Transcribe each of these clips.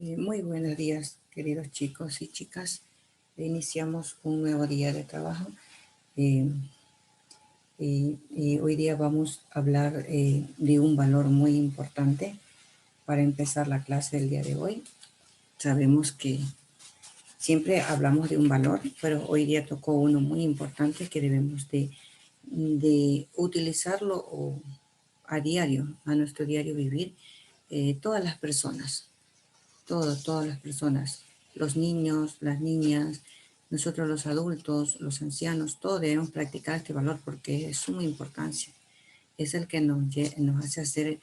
Muy buenos días, queridos chicos y chicas. Iniciamos un nuevo día de trabajo eh, y hoy día vamos a hablar de un valor muy importante para empezar la clase del día de hoy. Sabemos que siempre hablamos de un valor, pero hoy día tocó uno muy importante que debemos de utilizarlo a diario, a nuestro diario vivir, todas las personas. Todas las personas, los niños, las niñas, nosotros los adultos, los ancianos, todos debemos practicar este valor porque es de suma importancia. Es el que nos hace ser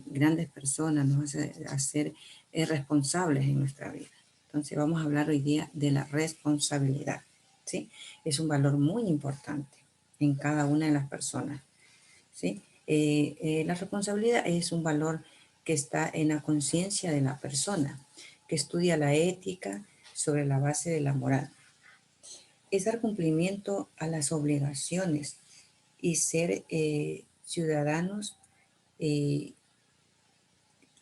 grandes personas, nos hace ser responsables en nuestra vida. Entonces vamos a hablar hoy día de la responsabilidad, ¿sí? Es un valor muy importante en cada una de las personas, ¿sí? La responsabilidad es un valor que está en la conciencia de la persona, que estudia la ética sobre la base de la moral. Es dar cumplimiento a las obligaciones y ser ciudadanos eh,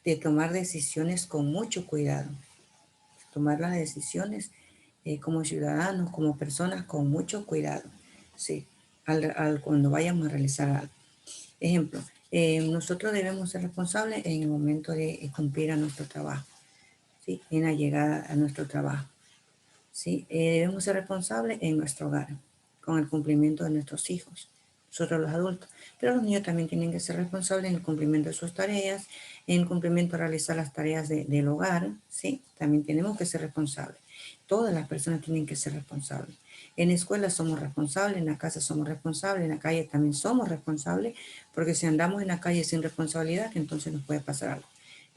de tomar decisiones con mucho cuidado. Tomar las decisiones como ciudadanos, como personas con mucho cuidado, ¿sí? Cuando vayamos a realizar algo. Ejemplo, nosotros debemos ser responsables en el momento de cumplir a nuestro trabajo, ¿sí? En la llegada a nuestro trabajo, ¿sí? Debemos ser responsables en nuestro hogar, con el cumplimiento de nuestros hijos, nosotros los adultos. Pero los niños también tienen que ser responsables en el cumplimiento de sus tareas, en el cumplimiento de realizar las tareas del hogar, ¿sí? También tenemos que ser responsables. Todas las personas tienen que ser responsables. En la escuela somos responsables, en la casa somos responsables, en la calle también somos responsables, porque si andamos en la calle sin responsabilidad, entonces nos puede pasar algo.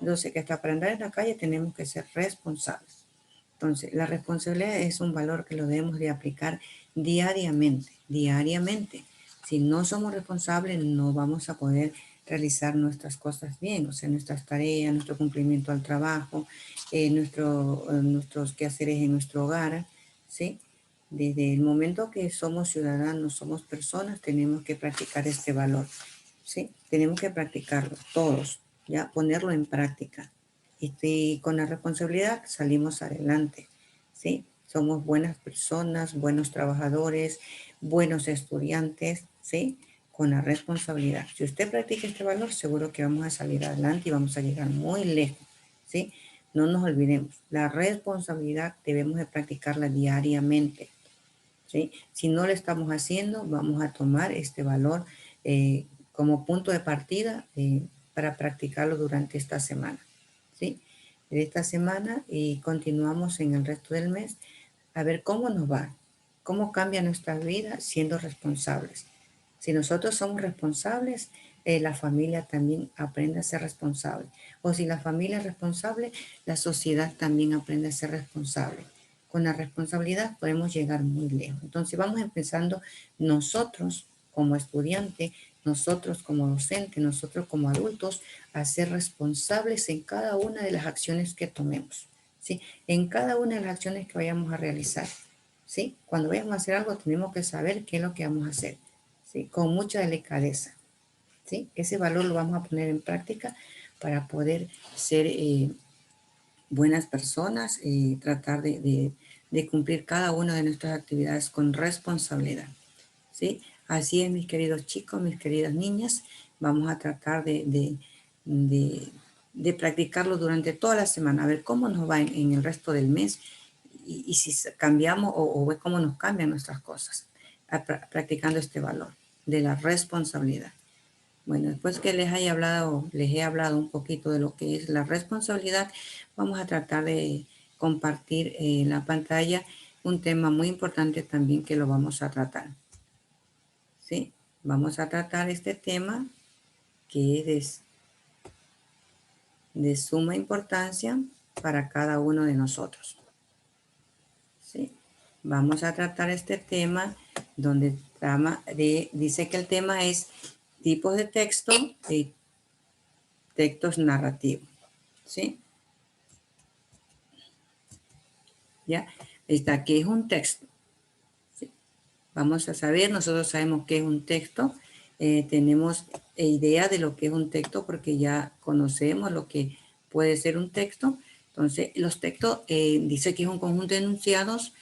Entonces, que hasta para andar en la calle tenemos que ser responsables. Entonces, la responsabilidad es un valor que lo debemos de aplicar diariamente, diariamente. Si no somos responsables, no vamos a poder realizar nuestras cosas bien, o sea, nuestras tareas, nuestro cumplimiento al trabajo, nuestros quehaceres en nuestro hogar, ¿sí? Desde el momento que somos ciudadanos, somos personas, tenemos que practicar este valor, ¿sí? Tenemos que practicarlo todos, ya ponerlo en práctica. Y con la responsabilidad salimos adelante, ¿sí? Somos buenas personas, buenos trabajadores, buenos estudiantes, ¿sí? Con la responsabilidad. Si usted practica este valor, seguro que vamos a salir adelante y vamos a llegar muy lejos, ¿sí? No nos olvidemos, la responsabilidad debemos de practicarla diariamente, ¿sí? Si no lo estamos haciendo, vamos a tomar este valor como punto de partida para practicarlo durante esta semana, ¿sí? De esta semana y continuamos en el resto del mes a ver cómo nos va, cómo cambia nuestra vida siendo responsables. Si nosotros somos responsables, la familia también aprende a ser responsable. O si la familia es responsable, la sociedad también aprende a ser responsable. Con la responsabilidad podemos llegar muy lejos. Entonces vamos empezando nosotros como estudiante, nosotros como docente, nosotros como adultos, a ser responsables en cada una de las acciones que tomemos, ¿sí? En cada una de las acciones que vayamos a realizar, ¿sí? Cuando vayamos a hacer algo tenemos que saber qué es lo que vamos a hacer, ¿sí? Con mucha delicadeza, ¿sí? Ese valor lo vamos a poner en práctica para poder ser buenas personas y tratar de cumplir cada una de nuestras actividades con responsabilidad, ¿sí? Así es, mis queridos chicos, mis queridas niñas, vamos a tratar de, de practicarlo durante toda la semana, a ver cómo nos va en el resto del mes y si cambiamos o ver cómo nos cambian nuestras cosas, practicando este valor de la responsabilidad. Bueno, después que les he hablado un poquito de lo que es la responsabilidad, vamos a tratar de compartir en la pantalla un tema muy importante también que lo vamos a tratar, ¿sí? Vamos a tratar este tema que es de suma importancia para cada uno de nosotros, ¿sí? Vamos a tratar este tema donde dice que el tema es tipos de texto y textos narrativos, ¿sí? ¿Ya? Está, ¿qué es un texto? ¿Sí? Vamos a saber, nosotros sabemos qué es un texto, tenemos idea de lo que es un texto porque ya conocemos lo que puede ser un texto, Entonces, los textos dice que es un conjunto de enunciados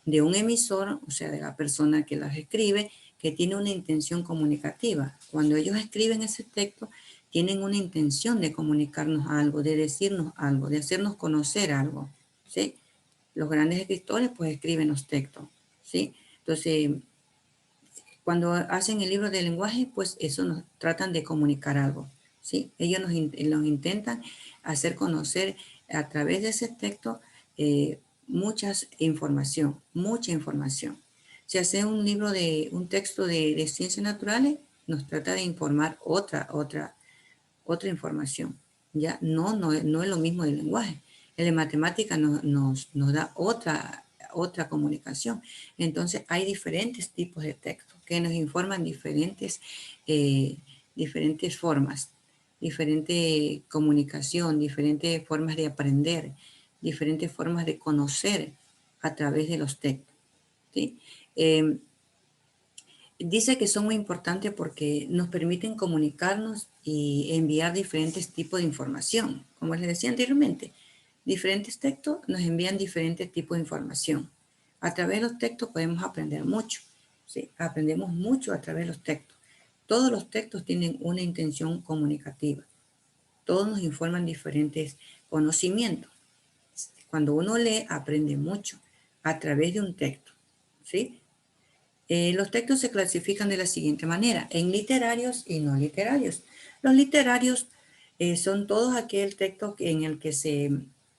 de un emisor, o sea, de la persona que las escribe, que tiene una intención comunicativa. Cuando ellos escriben ese texto, tienen una intención de comunicarnos algo, de decirnos algo, de hacernos conocer algo, ¿sí? Los grandes escritores, pues, escriben los textos, ¿sí? Entonces, cuando hacen el libro de lenguaje, pues eso nos tratan de comunicar algo, ¿sí? Ellos nos intentan hacer conocer a través de ese texto mucha información. Si hace un libro un texto de ciencias naturales, nos trata de informar otra información, ¿ya? No es lo mismo del lenguaje. El de matemática nos da otra comunicación. Entonces, hay diferentes tipos de textos que nos informan diferentes formas, diferente comunicación, diferentes formas de aprender, diferentes formas de conocer a través de los textos, ¿sí? Dice que son muy importantes porque nos permiten comunicarnos y enviar diferentes tipos de información. Como les decía anteriormente, diferentes textos nos envían diferentes tipos de información. A través de los textos podemos aprender mucho, ¿sí? Aprendemos mucho a través de los textos. Todos los textos tienen una intención comunicativa. Todos nos informan diferentes conocimientos. Cuando uno lee, aprende mucho a través de un texto, ¿sí? Los textos se clasifican de la siguiente manera, en literarios y no literarios. Los literarios son todos aquel texto en el que se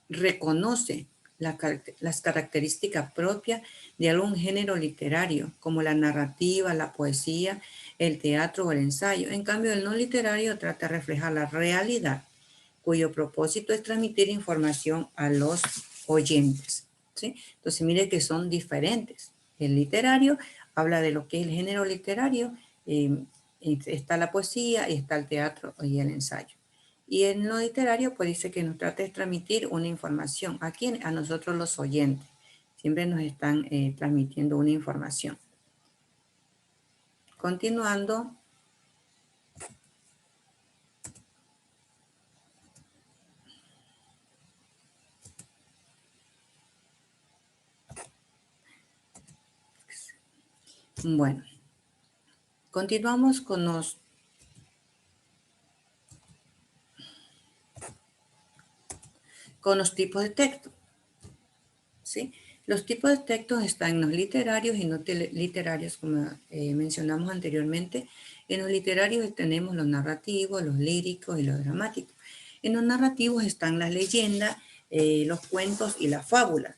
reconoce las características propias de algún género literario, como la narrativa, la poesía, el teatro o el ensayo. En cambio, el no literario trata de reflejar la realidad, cuyo propósito es transmitir información a los oyentes, ¿sí? Entonces, mire que son diferentes. El literario habla de lo que es el género literario, está la poesía, y está el teatro y el ensayo. Y en lo literario, pues dice que nos trata de transmitir una información. ¿A quién? A nosotros los oyentes. Siempre nos están transmitiendo una información. Continuando. Bueno, continuamos con los tipos de texto, ¿sí? Los tipos de textos están en los literarios y no literarios, como mencionamos anteriormente. En los literarios tenemos los narrativos, los líricos y los dramáticos. En los narrativos están las leyendas, los cuentos y las fábulas.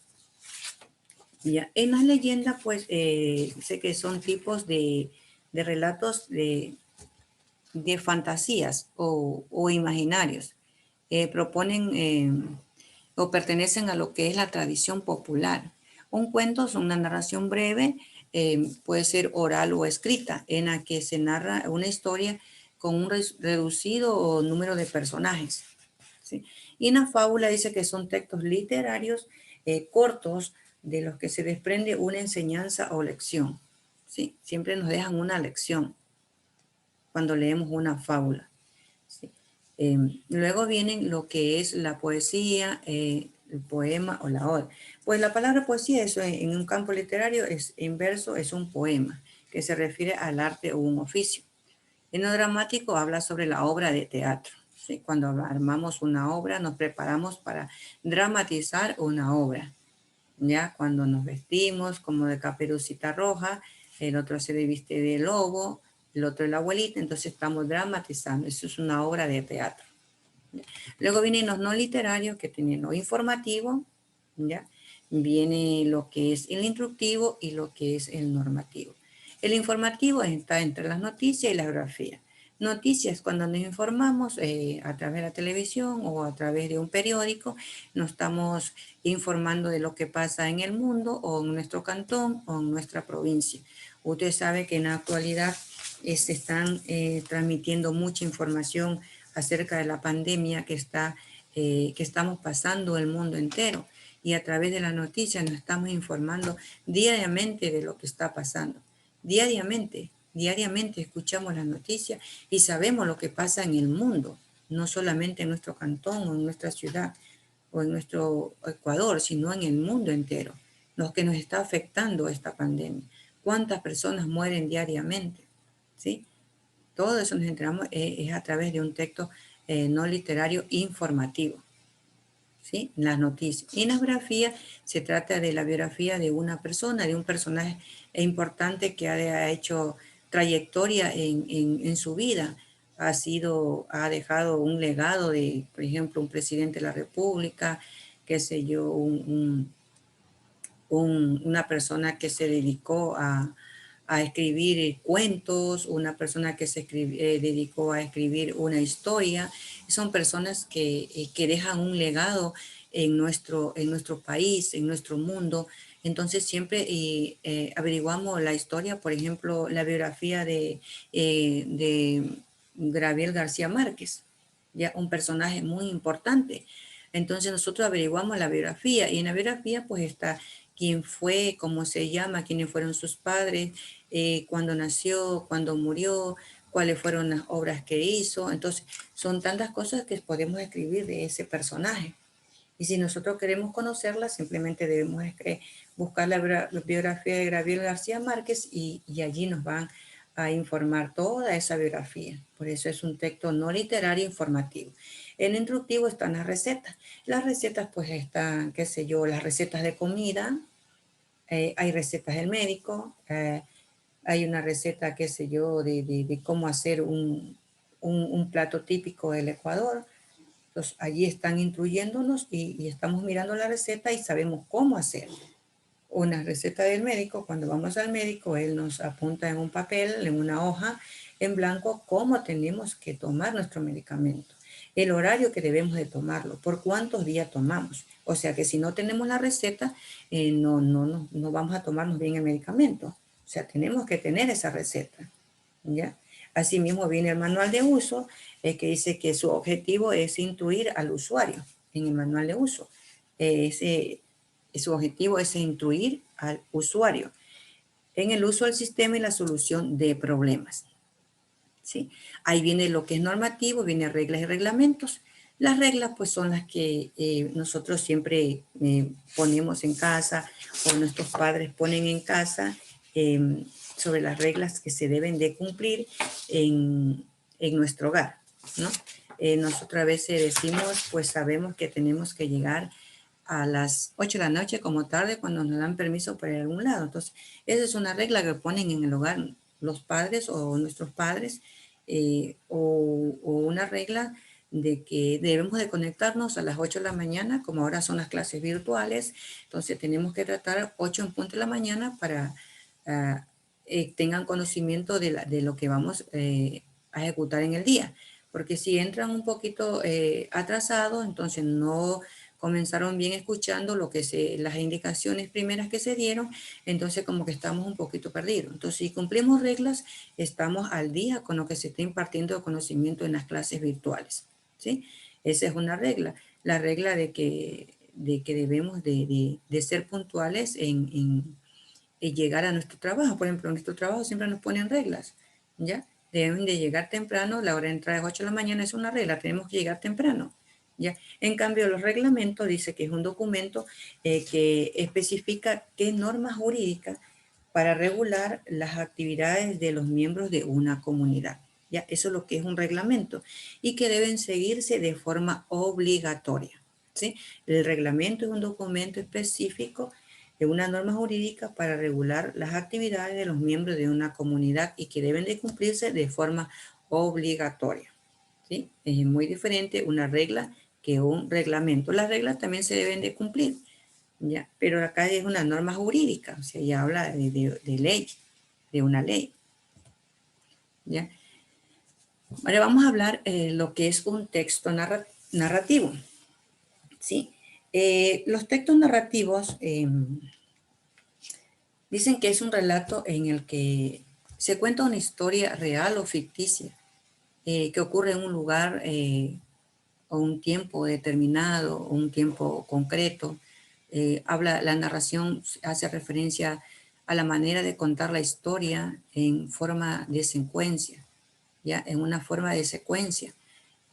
Ya. En las leyendas, pues, sé que son tipos de relatos de fantasías o imaginarios. Proponen o pertenecen a lo que es la tradición popular. Un cuento es una narración breve, puede ser oral o escrita, en la que se narra una historia con un reducido número de personajes, ¿sí? Y una fábula dice que son textos literarios cortos de los que se desprende una enseñanza o lección, ¿sí? Siempre nos dejan una lección cuando leemos una fábula, ¿sí? Luego vienen lo que es la poesía, el poema o la oda. Pues la palabra poesía, eso en un campo literario, en verso es un poema que se refiere al arte o un oficio. En lo dramático habla sobre la obra de teatro, ¿sí? Cuando armamos una obra, nos preparamos para dramatizar una obra. Ya cuando nos vestimos como de Caperucita Roja, el otro se viste de lobo, el otro de la abuelita, entonces estamos dramatizando. Eso es una obra de teatro. Luego vienen los no literarios, que tienen lo informativo, ¿ya? Viene lo que es el instructivo y lo que es el normativo. El informativo está entre las noticias y la geografía. Noticias, cuando nos informamos a través de la televisión o a través de un periódico, nos estamos informando de lo que pasa en el mundo o en nuestro cantón o en nuestra provincia. Usted sabe que en la actualidad se están transmitiendo mucha información acerca de la pandemia que estamos pasando el mundo entero, y a través de las noticias nos estamos informando diariamente de lo que está pasando. Diariamente escuchamos las noticias y sabemos lo que pasa en el mundo, no solamente en nuestro cantón o en nuestra ciudad o en nuestro Ecuador, sino en el mundo entero, lo que nos está afectando esta pandemia. ¿Cuántas personas mueren diariamente? ¿Sí? Todo eso nos enteramos es a través de un texto no literario informativo. ¿Sí? Las noticias. Y en la biografía se trata de la biografía de una persona, de un personaje importante que ha hecho trayectoria en su vida. Ha dejado un legado de, por ejemplo, un presidente de la República, qué sé yo, una persona que se dedicó a escribir cuentos, una persona que dedicó a escribir una historia. Son personas que dejan un legado en nuestro país, en nuestro mundo. Entonces siempre averiguamos la historia, por ejemplo, la biografía de Gabriel García Márquez, ya un personaje muy importante. Entonces nosotros averiguamos la biografía y en la biografía pues está quién fue, cómo se llama, quiénes fueron sus padres, cuándo nació, cuándo murió, cuáles fueron las obras que hizo. Entonces, son tantas cosas que podemos escribir de ese personaje. Y si nosotros queremos conocerla, simplemente debemos buscar la biografía de Gabriel García Márquez y allí nos van a informar toda esa biografía. Por eso es un texto no literario informativo. En el instructivo están las recetas. Las recetas pues están, qué sé yo, las recetas de comida, hay recetas del médico, hay una receta, qué sé yo, de cómo hacer un plato típico del Ecuador. Entonces, allí están instruyéndonos y estamos mirando la receta y sabemos cómo hacer. Una receta del médico, cuando vamos al médico, él nos apunta en un papel, en una hoja, en blanco, cómo tenemos que tomar nuestro medicamento, el horario que debemos de tomarlo, por cuántos días tomamos. O sea que si no tenemos la receta, no vamos a tomarnos bien el medicamento. O sea, tenemos que tener esa receta, ¿ya? Asimismo viene el manual de uso, que dice que su objetivo es instruir al usuario en el manual de uso. Su objetivo es instruir al usuario en el uso del sistema y la solución de problemas. ¿Sí? Ahí viene lo que es normativo, viene reglas y reglamentos. Las reglas pues son las que nosotros siempre ponemos en casa o nuestros padres ponen en casa sobre las reglas que se deben de cumplir en nuestro hogar, ¿no? Nosotros a veces decimos, pues sabemos que tenemos que llegar a las 8 de la noche como tarde cuando nos dan permiso para ir a algún lado. Entonces, esa es una regla que ponen en el hogar los padres o nuestros padres, o una regla de que debemos de conectarnos a las 8 de la mañana, como ahora son las clases virtuales, entonces tenemos que tratar 8 en punto de la mañana para tengan conocimiento de lo que vamos a ejecutar en el día, porque si entran un poquito atrasados, entonces no comenzaron bien escuchando las indicaciones primeras que se dieron, entonces como que estamos un poquito perdidos. Entonces, si cumplimos reglas, estamos al día con lo que se está impartiendo de conocimiento en las clases virtuales, ¿sí? Esa es una regla. La regla de que debemos de ser puntuales en llegar a nuestro trabajo. Por ejemplo, en nuestro trabajo siempre nos ponen reglas, ¿ya? Deben de llegar temprano, la hora de entrada es 8 de la mañana, es una regla, tenemos que llegar temprano, ¿ya? En cambio, los reglamentos dice que es un documento que especifica qué normas jurídicas para regular las actividades de los miembros de una comunidad, ¿ya? Eso es lo que es un reglamento y que deben seguirse de forma obligatoria, ¿sí? El reglamento es un documento específico de una norma jurídica para regular las actividades de los miembros de una comunidad y que deben de cumplirse de forma obligatoria, ¿sí? Es muy diferente una regla que un reglamento. Las reglas también se deben de cumplir, ¿ya? Pero acá es una norma jurídica, o sea, ya habla de ley, de una ley, ¿ya? Ahora vamos a hablar lo que es un texto narrativo, ¿sí? Los textos narrativos dicen que es un relato en el que se cuenta una historia real o ficticia que ocurre en un lugar o un tiempo determinado o un tiempo concreto. La narración hace referencia a la manera de contar la historia en forma de secuencia, ¿ya? En una forma de secuencia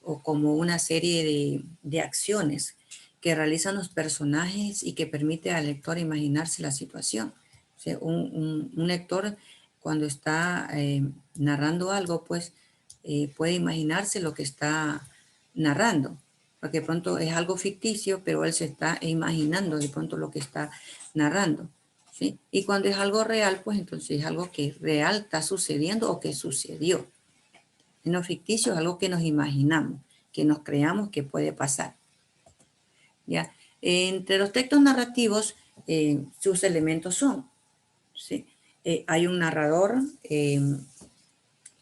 o como una serie de acciones que realizan los personajes y que permite al lector imaginarse la situación. O sea, un lector cuando está narrando algo, pues puede imaginarse lo que está narrando, porque de pronto es algo ficticio, pero él se está imaginando de pronto lo que está narrando. ¿Sí? Y cuando es algo real, pues entonces es algo que real está sucediendo o que sucedió. En lo ficticio es algo que nos imaginamos, que nos creamos que puede pasar. ¿Ya? Entre los textos narrativos, sus elementos son, ¿sí? Hay un narrador,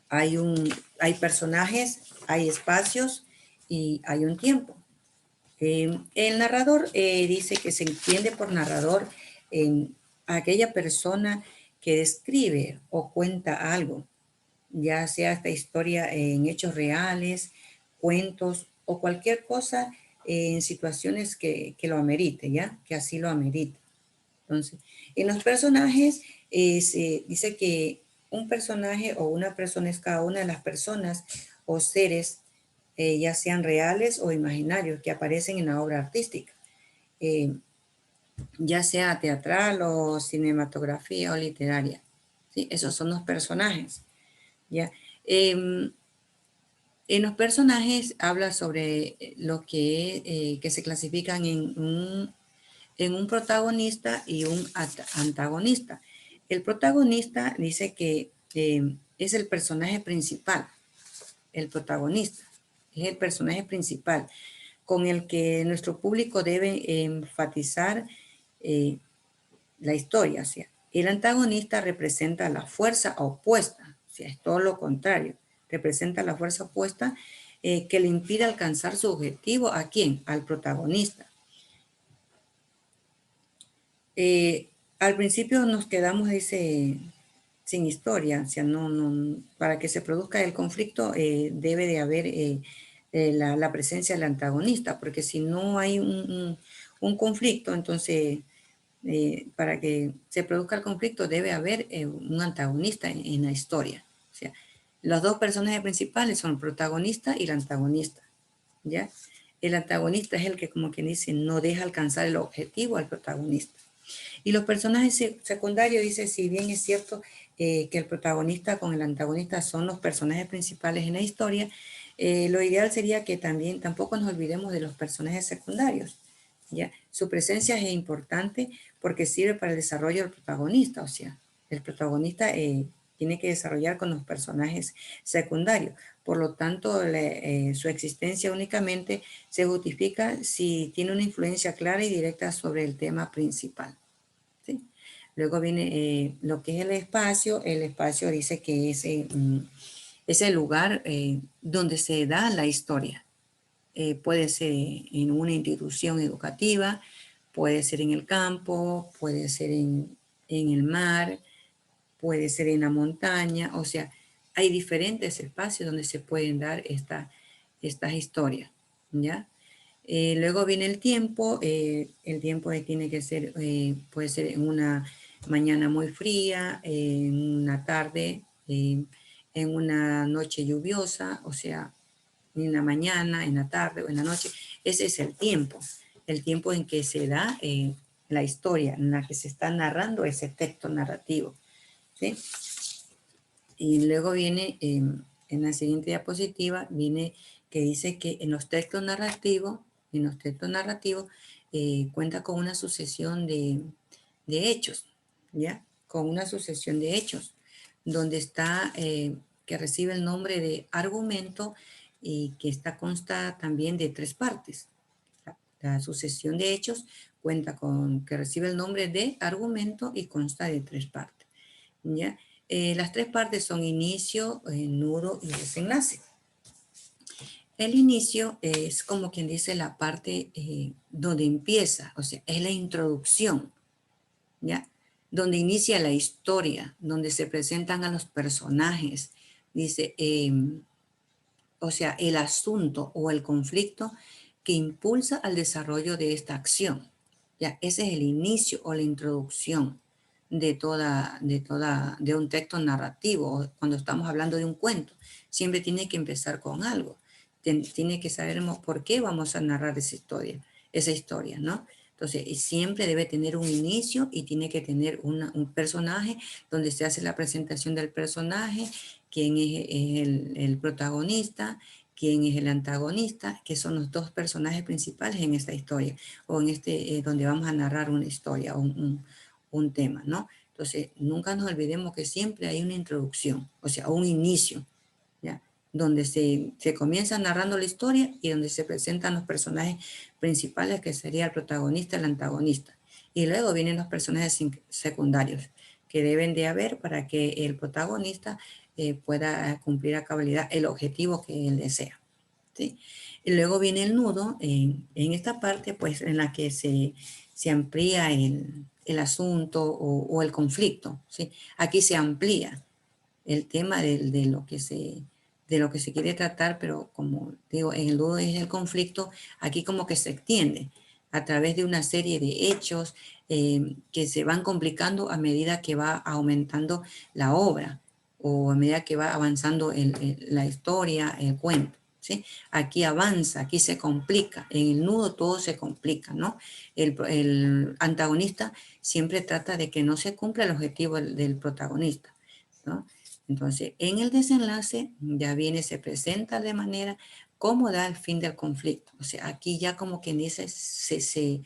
hay personajes, hay espacios y hay un tiempo. El narrador dice que se entiende por narrador aquella persona que describe o cuenta algo, ya sea esta historia en hechos reales, cuentos o cualquier cosa en situaciones que lo amerite, ¿ya? Que así lo amerite. Entonces, en los personajes se dice que un personaje o una persona es cada una de las personas o seres, ya sean reales o imaginarios, que aparecen en la obra artística, eh, ya sea teatral o cinematografía o literaria. ¿Sí? Esos son los personajes. ¿Ya? En los personajes habla sobre lo que se clasifican en un protagonista y un antagonista. El protagonista dice que es el personaje principal, el protagonista, es el personaje principal con el que nuestro público debe enfatizar eh, la historia. O sea, el antagonista representa la fuerza opuesta, o sea, es todo lo contrario, representa la fuerza opuesta que le impide alcanzar su objetivo. ¿A quién? Al protagonista. Al principio nos quedamos, dice, sin historia, o sea, para que se produzca el conflicto debe de haber la presencia del antagonista, porque si no hay un conflicto, entonces para que se produzca el conflicto debe haber un antagonista en la historia. O sea, los dos personajes principales son el protagonista y el antagonista, ¿ya? El antagonista es el que, como quien dice, no deja alcanzar el objetivo al protagonista. Y los personajes secundarios, dice, si bien es cierto que el protagonista con el antagonista son los personajes principales en la historia, lo ideal sería que también tampoco nos olvidemos de los personajes secundarios. ¿Ya? Su presencia es importante porque sirve para el desarrollo del protagonista, o sea, el protagonista tiene que desarrollar con los personajes secundarios. Por lo tanto, su existencia únicamente se justifica si tiene una influencia clara y directa sobre el tema principal. ¿Sí? Luego viene lo que es el espacio. El espacio dice que es el lugar donde se da la historia. Puede ser en una institución educativa, puede ser en el campo, puede ser en el mar, puede ser en la montaña. O sea, hay diferentes espacios donde se pueden dar estas historias, ¿ya? Luego viene el tiempo tiene que ser, puede ser en una mañana muy fría, en una tarde, en una noche lluviosa, o sea, en la mañana, en la tarde o en la noche. Ese es el tiempo en que se da la historia, en la que se está narrando ese texto narrativo. ¿Sí? Y luego viene, en la siguiente diapositiva, viene que dice que en los textos narrativos cuenta con una sucesión de hechos, ¿ya? Con una sucesión de hechos, donde está, que recibe el nombre de argumento y que está consta también de tres partes. La sucesión de hechos cuenta con, que recibe el nombre de argumento y consta de tres partes, ¿ya? Las tres partes son inicio, nudo y desenlace. El inicio es como quien dice la parte donde empieza, o sea, es la introducción, ¿ya? Donde inicia la historia, donde se presentan a los personajes, dice, o sea, el asunto o el conflicto que impulsa al desarrollo de esta acción. Ya, ese es el inicio o la introducción de un texto narrativo. Cuando estamos hablando de un cuento, siempre tiene que empezar con algo. Tiene que saber por qué vamos a narrar esa historia. esa historia, ¿no? Entonces, y siempre debe tener un inicio y tiene que tener un personaje donde se hace la presentación del personaje, quién es el protagonista, quién es el antagonista, que son los dos personajes principales en esta historia, o en donde vamos a narrar una historia, un tema, ¿no? Entonces, nunca nos olvidemos que siempre hay una introducción, o sea, un inicio, ¿ya? Donde se comienza narrando la historia y donde se presentan los personajes principales, que sería el protagonista, el antagonista. Y luego vienen los personajes secundarios, que deben de haber para que el protagonista pueda cumplir a cabalidad el objetivo que él desea, ¿sí? Y luego viene el nudo, esta parte, pues, en la que se amplía el asunto o el conflicto, ¿sí? Aquí se amplía el tema de lo que se quiere tratar, pero como digo, en el nudo es el conflicto, aquí como que se extiende a través de una serie de hechos que se van complicando a medida que va aumentando la obra o a medida que va avanzando la historia, el cuento, ¿sí? Aquí avanza, aquí se complica, en el nudo todo se complica, ¿no? El antagonista siempre trata de que no se cumpla el objetivo del protagonista, ¿no? Entonces, en el desenlace ya viene, se presenta de manera cómo da el fin del conflicto. O sea, aquí ya como quien dice, se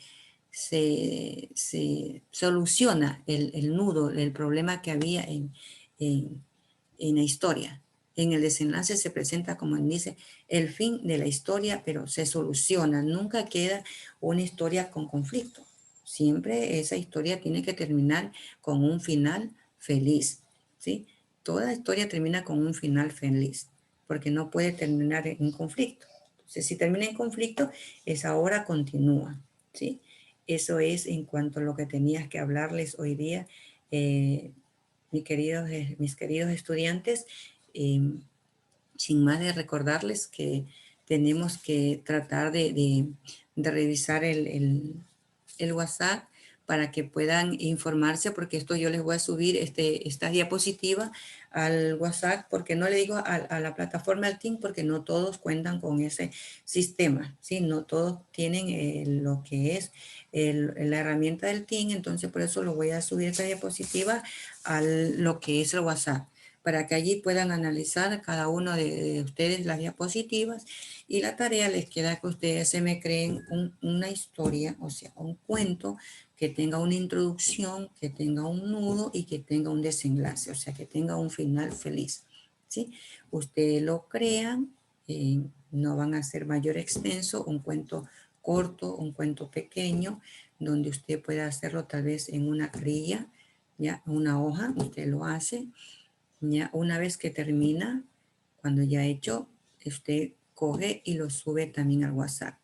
soluciona el nudo, el problema que había en, en la historia. En el desenlace se presenta, como dice, el fin de la historia, pero se soluciona. Nunca queda una historia con conflicto. Siempre esa historia tiene que terminar con un final feliz, ¿sí? Toda historia termina con un final feliz, porque no puede terminar en conflicto. Entonces, si termina en conflicto, esa obra continúa, ¿sí? Eso es en cuanto a lo que tenías que hablarles hoy día, eh, mis queridos estudiantes. eh, Sin más de recordarles que tenemos que tratar de revisar el WhatsApp para que puedan informarse, porque esto yo les voy a subir esta diapositiva al WhatsApp, porque no le digo a la plataforma al Team, porque no todos cuentan con ese sistema, ¿sí? No todos tienen lo que es la herramienta del Team, entonces por eso lo voy a subir esta diapositiva a lo que es el WhatsApp, para que allí puedan analizar cada uno de ustedes las diapositivas, y la tarea les queda que ustedes se me creen una historia, o sea, un cuento que tenga una introducción, que tenga un nudo y que tenga un desenlace, o sea, que tenga un final feliz, ¿sí? Ustedes lo crean, no van a ser mayor extenso, un cuento corto, un cuento pequeño, donde usted pueda hacerlo tal vez en una grilla, ya, una hoja, usted lo hace. Ya una vez que termina, cuando ya ha hecho, usted coge y lo sube también al WhatsApp.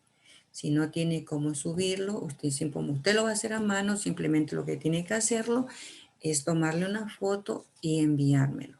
Si no tiene cómo subirlo, como usted lo va a hacer a mano, simplemente lo que tiene que hacerlo es tomarle una foto y enviármelo,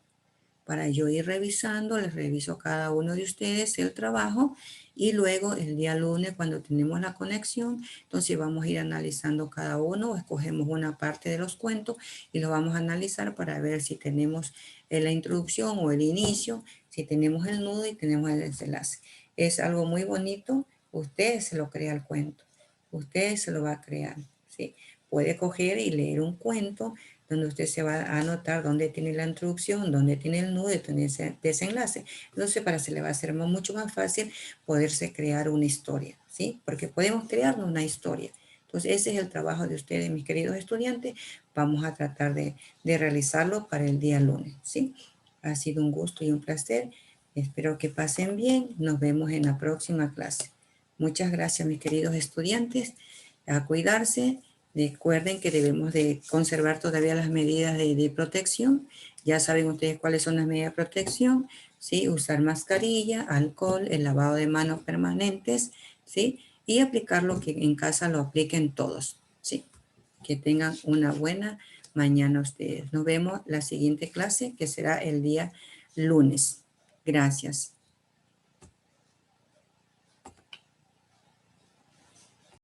para yo ir revisando. Les reviso cada uno de ustedes el trabajo, y luego el día lunes, cuando tenemos la conexión, entonces vamos a ir analizando cada uno, escogemos una parte de los cuentos y los vamos a analizar para ver si tenemos la introducción o el inicio, si tenemos el nudo y tenemos el desenlace. Es algo muy bonito, usted se lo crea el cuento, usted se lo va a crear, ¿sí? Puede coger y leer un cuento donde usted se va a anotar dónde tiene la introducción, dónde tiene el nudo y tiene ese desenlace. Entonces, para se le va a hacer mucho más fácil poderse crear una historia, ¿sí? Porque podemos crearnos una historia. Entonces, ese es el trabajo de ustedes, mis queridos estudiantes. Vamos a tratar de realizarlo para el día lunes, ¿sí? Ha sido un gusto y un placer. Espero que pasen bien. Nos vemos en la próxima clase. Muchas gracias, mis queridos estudiantes. A cuidarse. Recuerden que debemos de conservar todavía las medidas de protección. Ya saben ustedes cuáles son las medidas de protección, ¿sí? Usar mascarilla, alcohol, el lavado de manos permanentes, ¿sí? Y aplicar lo que en casa lo apliquen todos, ¿sí? Que tengan una buena mañana ustedes. Nos vemos la siguiente clase, que será el día lunes. Gracias.